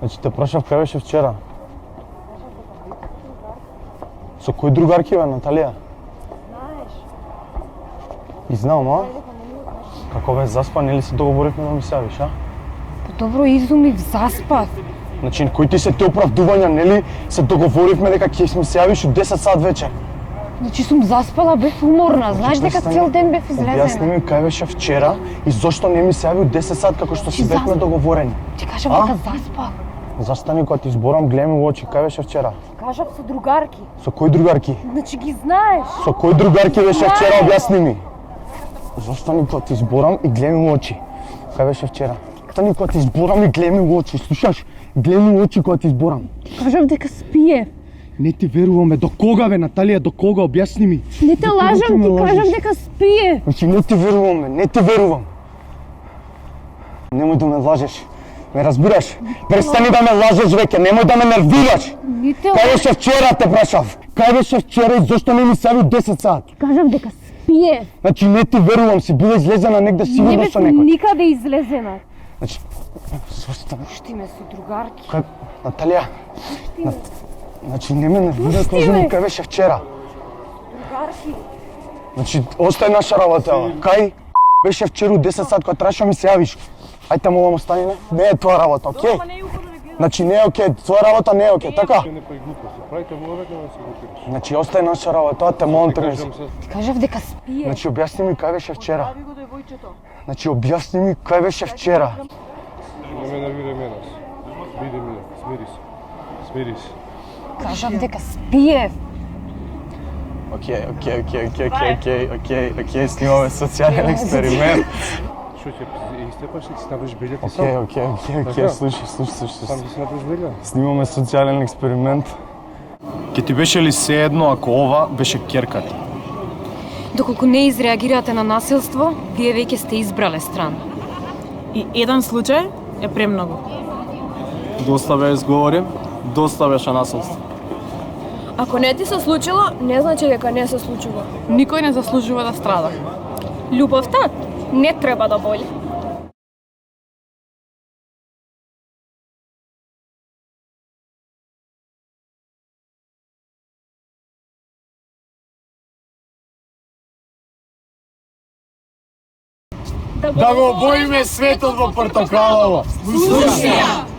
Значи те прашав кај беше вчера. Со кој другарки бе, Наталија? Знаеш. И знам, а? Како бе заспан или се договоривме да ми се јавиш, а? Добро изумив, заспав. Значи, кои ти се те оправдувања, нели? Се договоривме дека ќе ми се јавиш у 10 сат вечер. Значи сум заспала, бев уморна. Знаеш дека цел ден бев Објасни излезена. ми кај беше вчера и зошто не ми се јави у 10 сат како што си бевме договорени. Ти кажав дека заспав. Застани кога ти зборам, гледај ми во очи, кај беше вчера? Кажав со другарки. Со кои другарки? Значи ги знаеш. Со кои другарки беше вчера, објасни ми. Застани кога ти зборам и гледај ми во очи. Кај беше вчера? Застани кога ти зборам и гледај ми во очи, слушаш? Гледај ми во очи кога ти зборам. Кажав дека спие. Не ти веруваме, до кога бе, Наталија, до кога, објасни ми. Не те лажам, ти кажав дека спие. Значи не ти веруваме, не ти верувам. Немој да ме лажеш. Ме разбираш? Престани да ме лажеш веќе, немој да ме нервираш. Не те Кај лажам. беше вчера, те прашав? Кај беше вчера и зошто не ми се јави 10 сат? Кажав дека спие. Значи не ти верувам, си била излезена негде Не сигурно бев со некој. никаде излезена. Значи, зошто? Пушти ме со другарки. Кај, Наталија? Значи не ме нервира, кажи ми кај беше вчера. Другарки. Значи, остај наша работа, кај беше вчера у 10 сат кога требаше ми се јавиш. Ајде молам остани, не е тоа работа, окей? Значи не е окей, твоја работа не е окей, така? Не прави глупости, правите му овека да се готираш. Значи остај наша работа, те молам тренер. Ти кажав дека спие. Значи објасни ми кај беше вчера. Прави го девојчето. Значи објасни ми кај беше вчера. Не ме нервирај мене. Биди ми, смири се. Смири се. Кажав дека спие. Окей, снимаме социјален експеримент. Што ќе истепаш и си направиш белјата сам? Окей, слушай. Сам ќе си направиш белја? Снимаме социјален експеримент. Ке ти беше ли sejedno ако ова беше ќерка ти? Доколку не изреагирате на насилство, вие веќе сте избрале страна. И еден случај е премногу. Доста бе изговори, доста беше насилство. Ако не ти се случило, не значи дека не се случува. Никој не заслужува да страда. Љубовта не треба да боли. Да го обоиме светот во портокалово. Слушија!